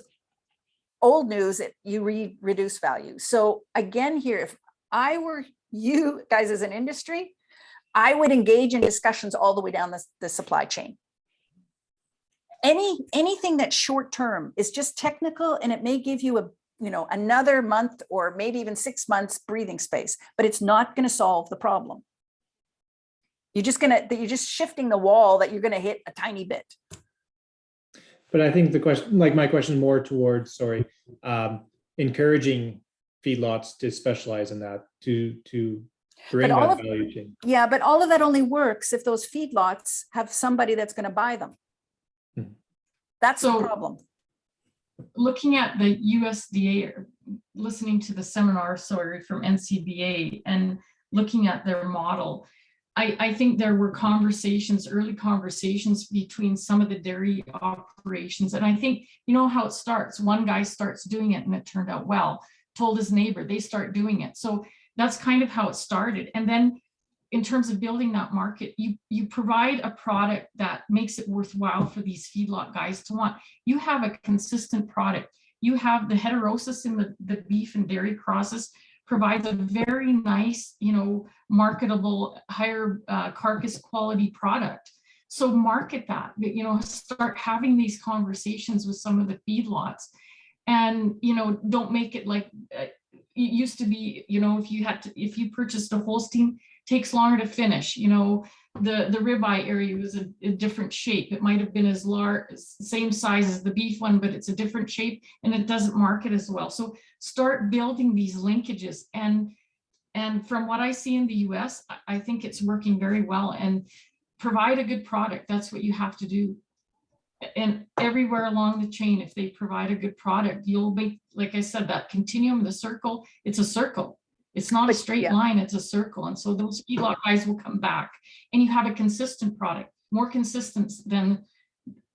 old news, you reduce value. So again, here, if I were you guys as an industry, I would engage in discussions all the way down the supply chain. Anything that's short term is just technical, and it may give you another month or maybe even 6 months breathing space, but it's not going to solve the problem. You're just shifting the wall that you're going to hit a tiny bit. But I think the question, like my question, more towards encouraging feedlots to specialize in that to bring that value chain. Yeah, but all of that only works if those feedlots have somebody that's going to buy them. That's the problem. Looking at the USDA, listening to the seminar, from NCBA and looking at their model, I think there were early conversations between some of the dairy operations. And I think, you know how it starts. One guy starts doing it and it turned out well, told his neighbor, they start doing it. So that's kind of how it started. And then in terms of building that market, you provide a product that makes it worthwhile for these feedlot guys to want. You have a consistent product. You have the heterosis in the beef and dairy crosses provides a very nice, marketable, higher carcass quality product. So market that, start having these conversations with some of the feedlots, and, don't make it like it used to be, if you purchased a Holstein, takes longer to finish, the ribeye area was a different shape. It might have been as large, same size as the beef one, but it's a different shape and it doesn't market as well. So start building these linkages. And from what I see in the US, I think it's working very well, and provide a good product. That's what you have to do. And everywhere along the chain, if they provide a good product, you'll make, like I said, that continuum, the circle, it's a circle. It's not a But, straight yeah. line, it's a circle. And so those feedlot guys will come back and you have a consistent product, more consistent than,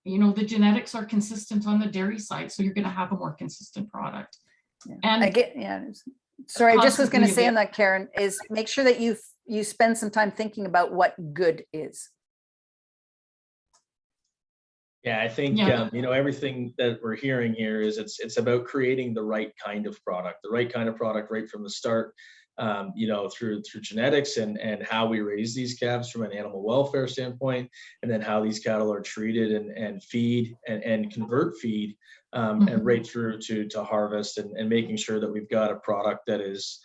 you know, the genetics are consistent on the dairy side. So you're going to have a more consistent product. Yeah. And I get, yeah. Sorry, I just was going to say on constantly that, Karen, is make sure that you spend some time thinking about what good is. Yeah, I think, Yeah. you know, everything that we're hearing here is it's about creating the right kind of product right from the start, you know, through genetics and how we raise these calves from an animal welfare standpoint, and then how these cattle are treated and feed and convert feed, and right through to harvest and making sure that we've got a product that is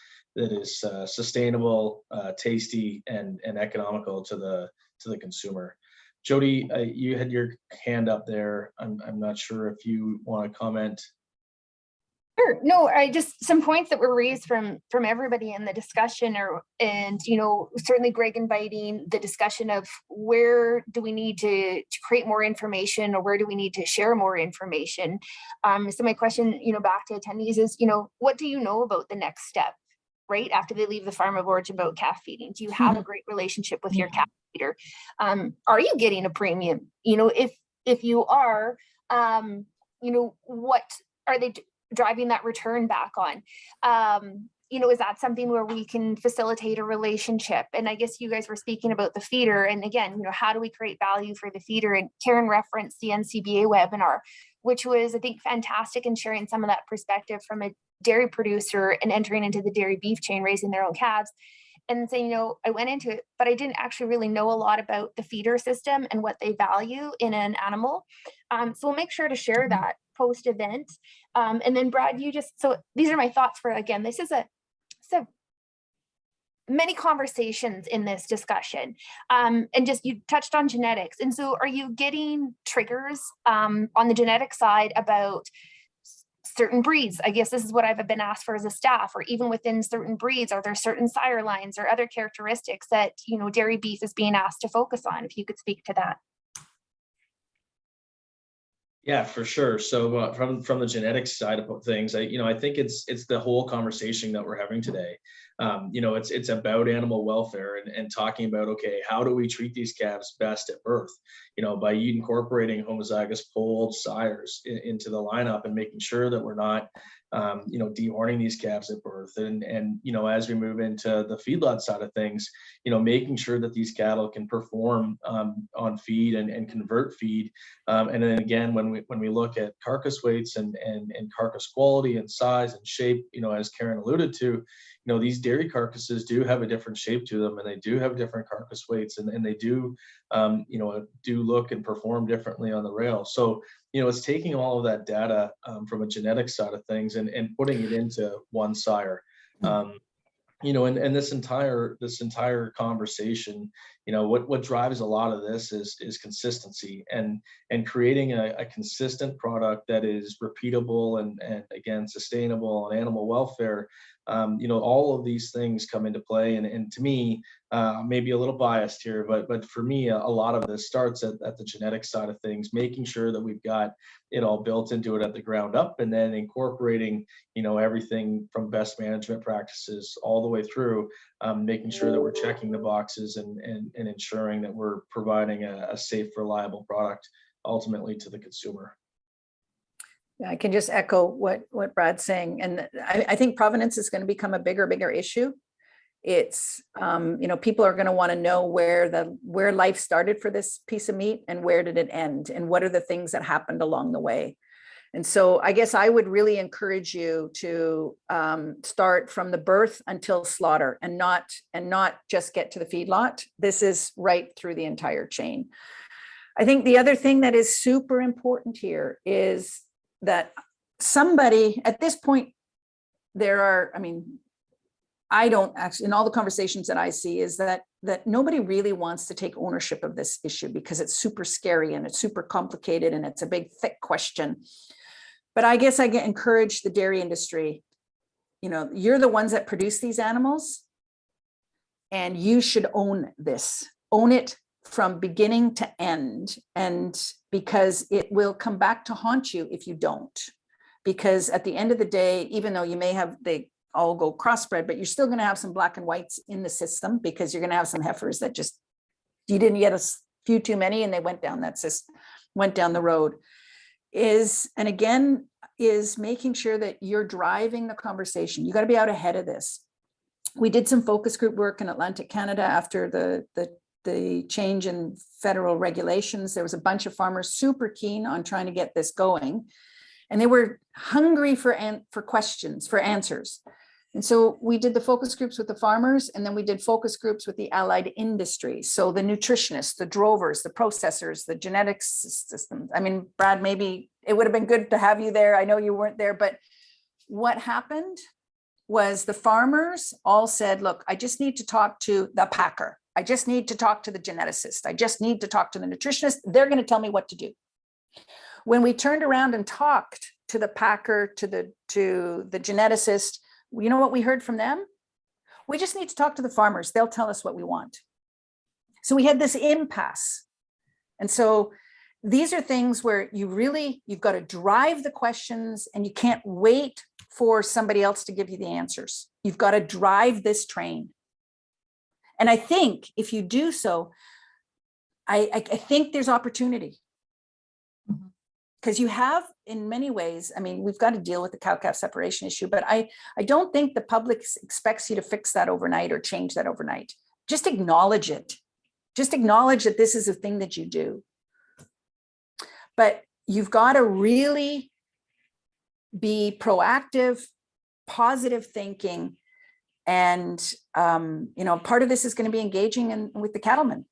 sustainable, tasty, and economical to the consumer. Jody, you had your hand up there. I'm not sure if you want to comment. Sure. No, I just some points that were raised from everybody in the discussion, and you know, certainly Greg inviting the discussion of where do we need to create more information, or where do we need to share more information. So my question, you know, back to attendees is, you know, what do you know about the next step, right after they leave the farm of origin about calf feeding? Do you have a great relationship with your calf feeder? Are you getting a premium? You know, if you are, you know, what are they driving that return back on? You know, is that something where we can facilitate a relationship? And I guess you guys were speaking about the feeder, and again, you know, how do we create value for the feeder? And Karen referenced the NCBA webinar, which was, I think, fantastic in sharing some of that perspective from a dairy producer and entering into the dairy beef chain, raising their own calves, and saying, you know, I went into it, but I didn't actually really know a lot about the feeder system and what they value in an animal. So we'll make sure to share that post event. And then Brad, so these are my thoughts for, again, this is many conversations in this discussion. And just, you touched on genetics. And so are you getting triggers on the genetic side about certain breeds? I guess this is what I've been asked for as a staff, or even within certain breeds, are there certain sire lines or other characteristics that, you know, dairy beef is being asked to focus on? If you could speak to that. Yeah, for sure. So from the genetics side of things, I think it's the whole conversation that we're having today. You know, it's about animal welfare and talking about, okay, how do we treat these calves best at birth? You know, by incorporating homozygous polled sires into the lineup and making sure that we're not, you know, dehorning these calves at birth. And you know, as we move into the feedlot side of things, you know, making sure that these cattle can perform on feed and convert feed. And then again, when we look at carcass weights and carcass quality and size and shape, you know, as Karen alluded to, you know, these dairy carcasses do have a different shape to them, and they do have different carcass weights, and they do, you know, do look and perform differently on the rail. So, you know, it's taking all of that data from a genetic side of things and putting it into one sire. You know, and this entire conversation, you know, what drives a lot of this is consistency and creating a consistent product that is repeatable and again, sustainable and animal welfare. You know, all of these things come into play. And to me, maybe a little biased here, but for me, a lot of this starts at the genetic side of things, making sure that we've got it all built into it at the ground up, and then incorporating, you know, everything from best management practices all the way through, making sure that we're checking the boxes and ensuring that we're providing a safe, reliable product ultimately to the consumer. Yeah, I can just echo what Brad's saying. And I think provenance is going to become a bigger issue. It's, you know, people are going to want to know where life started for this piece of meat and where did it end, and what are the things that happened along the way. And so I guess I would really encourage you to start from the birth until slaughter, and not just get to the feedlot. This is right through the entire chain. I think the other thing that is super important here is that somebody at this point, I don't actually, in all the conversations that I see, is that nobody really wants to take ownership of this issue because it's super scary and it's super complicated and it's a big, thick question. But I guess I encourage the dairy industry, you know, you're the ones that produce these animals, and you should own this. Own it, from beginning to end, and because it will come back to haunt you if you don't. Because at the end of the day, even though you may have, they all go crossbred, but you're still going to have some black and whites in the system, because you're going to have some heifers that just, you didn't get a few too many and they went down that system, went down the road. And again, is making sure that you're driving the conversation. You got to be out ahead of this. We did some focus group work in Atlantic Canada after the change in federal regulations. There was a bunch of farmers super keen on trying to get this going, and they were hungry for questions, for answers. And so we did the focus groups with the farmers, and then we did focus groups with the allied industry. So the nutritionists, the drovers, the processors, the genetics systems. I mean, Brad, maybe it would have been good to have you there. I know you weren't there, but what happened was the farmers all said, look, I just need to talk to the packer. I just need to talk to the geneticist. I just need to talk to the nutritionist. They're going to tell me what to do. When we turned around and talked to the packer, to the geneticist, you know what we heard from them? We just need to talk to the farmers. They'll tell us what we want. So we had this impasse. And so these are things where you've got to drive the questions, and you can't wait for somebody else to give you the answers. You've got to drive this train. And I think if you do so, I think there's opportunity. Because you have, in many ways, I mean, we've got to deal with the cow-calf separation issue, but I don't think the public expects you to fix that overnight or change that overnight. Just acknowledge it. Just acknowledge that this is a thing that you do. But you've got to really be proactive, positive thinking. And, part of this is going to be engaging with the cattlemen.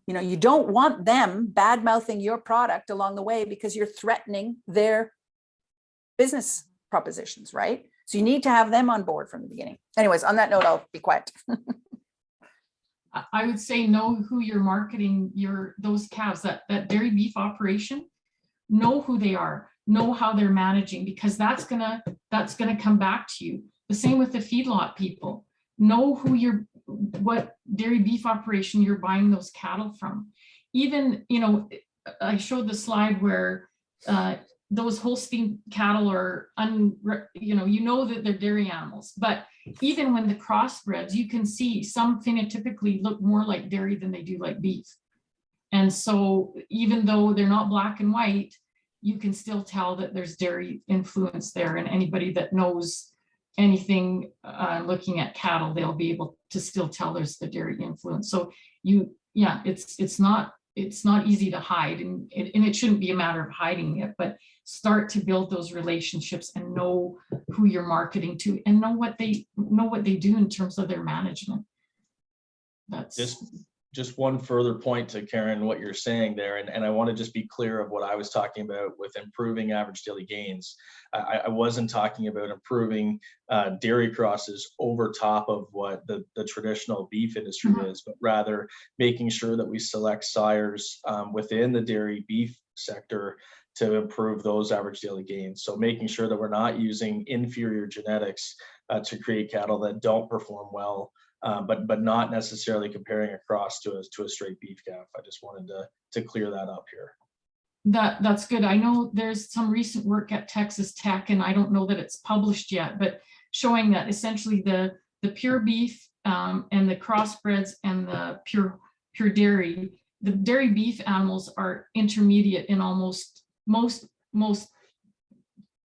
You don't want them bad mouthing your product along the way, because you're threatening their business propositions, right? So you need to have them on board from the beginning. Anyways, on that note, I'll be quiet. I would say know who you're marketing those calves, that dairy beef operation. Know who they are, know how they're managing, because that's gonna come back to you. The same with the feedlot people. Know what dairy beef operation you're buying those cattle from. Even, I showed the slide where those Holstein cattle are, that they're dairy animals, but even when the crossbreds, you can see some phenotypically look more like dairy than they do like beef. And so even though they're not black and white, you can still tell that there's dairy influence there. And anybody that knows anything looking at cattle, they'll be able to still tell there's the dairy influence. So it's not easy to hide, and it shouldn't be a matter of hiding it, but start to build those relationships and know who you're marketing to, and know what they do in terms of their management. That's just one further point to Karen, what you're saying there, and I want to just be clear of what I was talking about with improving average daily gains. I wasn't talking about improving dairy crosses over top of what the traditional beef industry is, but rather making sure that we select sires within the dairy beef sector to improve those average daily gains. So making sure that we're not using inferior genetics to create cattle that don't perform well, but not necessarily comparing across to a straight beef calf. I just wanted to clear that up here. That's good. I know there's some recent work at Texas Tech, and I don't know that it's published yet, but showing that essentially the pure beef and the crossbreds and the pure dairy, the dairy beef animals are intermediate in almost most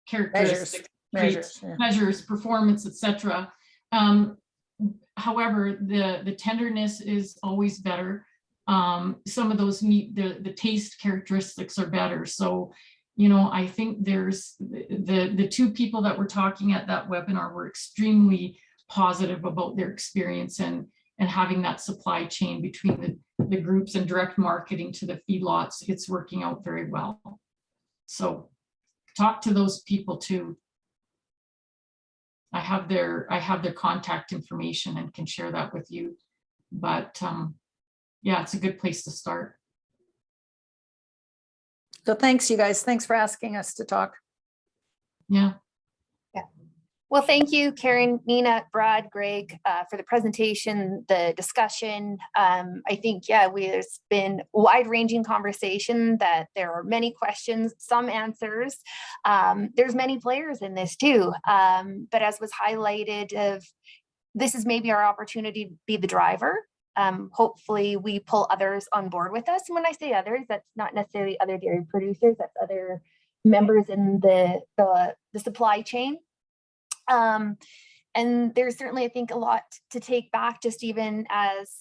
characteristics, measures, performance, etc. However, the tenderness is always better. Some of those meat, the taste characteristics are better. So, I think there's the two people that were talking at that webinar were extremely positive about their experience and having that supply chain between the groups and direct marketing to the feedlots. It's working out very well. So talk to those people too. I have their contact information and can share that with you. But yeah, it's a good place to start. So thanks, you guys. Thanks for asking us to talk. Yeah. Well, thank you, Karen, Nina, Brad, Greg, for the presentation, the discussion. I think, yeah, there's been wide-ranging conversation that there are many questions, some answers. There's many players in this too. But as was highlighted, this is maybe our opportunity to be the driver. Hopefully we pull others on board with us. And when I say others, that's not necessarily other dairy producers, that's other members in the supply chain. And there's certainly, I think, a lot to take back, just even as,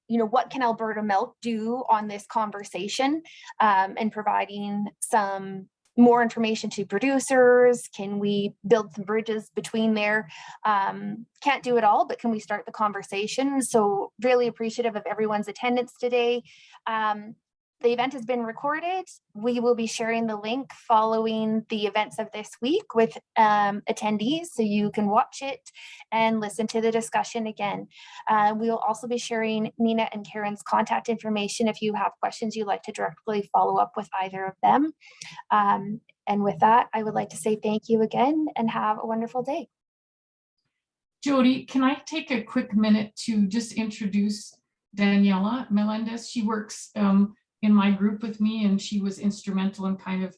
you know, what can Alberta Milk do on this conversation, and providing some more information to producers? Can we build some bridges between there? Can't do it all, but can we start the conversation? So really appreciative of everyone's attendance today. The event has been recorded. We will be sharing the link following the events of this week with attendees, so you can watch it and listen to the discussion again. We will also be sharing Nina and Karen's contact information if you have questions you'd like to directly follow up with either of them. And with that, I would like to say thank you again and have a wonderful day. Jody, can I take a quick minute to just introduce Daniela Melendez? She works in my group with me, and she was instrumental in kind of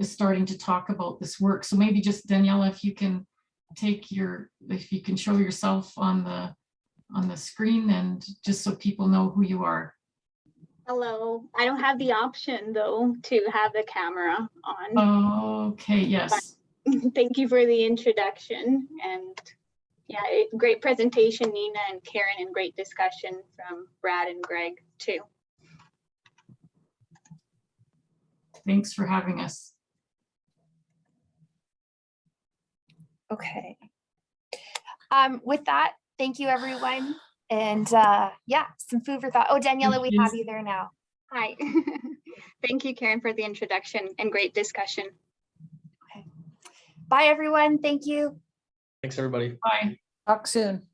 starting to talk about this work. So maybe just Daniela, if you can show yourself on the screen, and just so people know who you are. Hello. I don't have the option though to have the camera on. Okay, yes. But thank you for the introduction, and yeah, great presentation, Nina and Karen, and great discussion from Brad and Greg too. Thanks for having us. Okay. With that, thank you, everyone. And yeah, some food for thought. Oh, Daniela, we have you there now. Hi. Thank you, Karen, for the introduction and great discussion. Okay. Bye, everyone. Thank you. Thanks, everybody. Bye. Talk soon.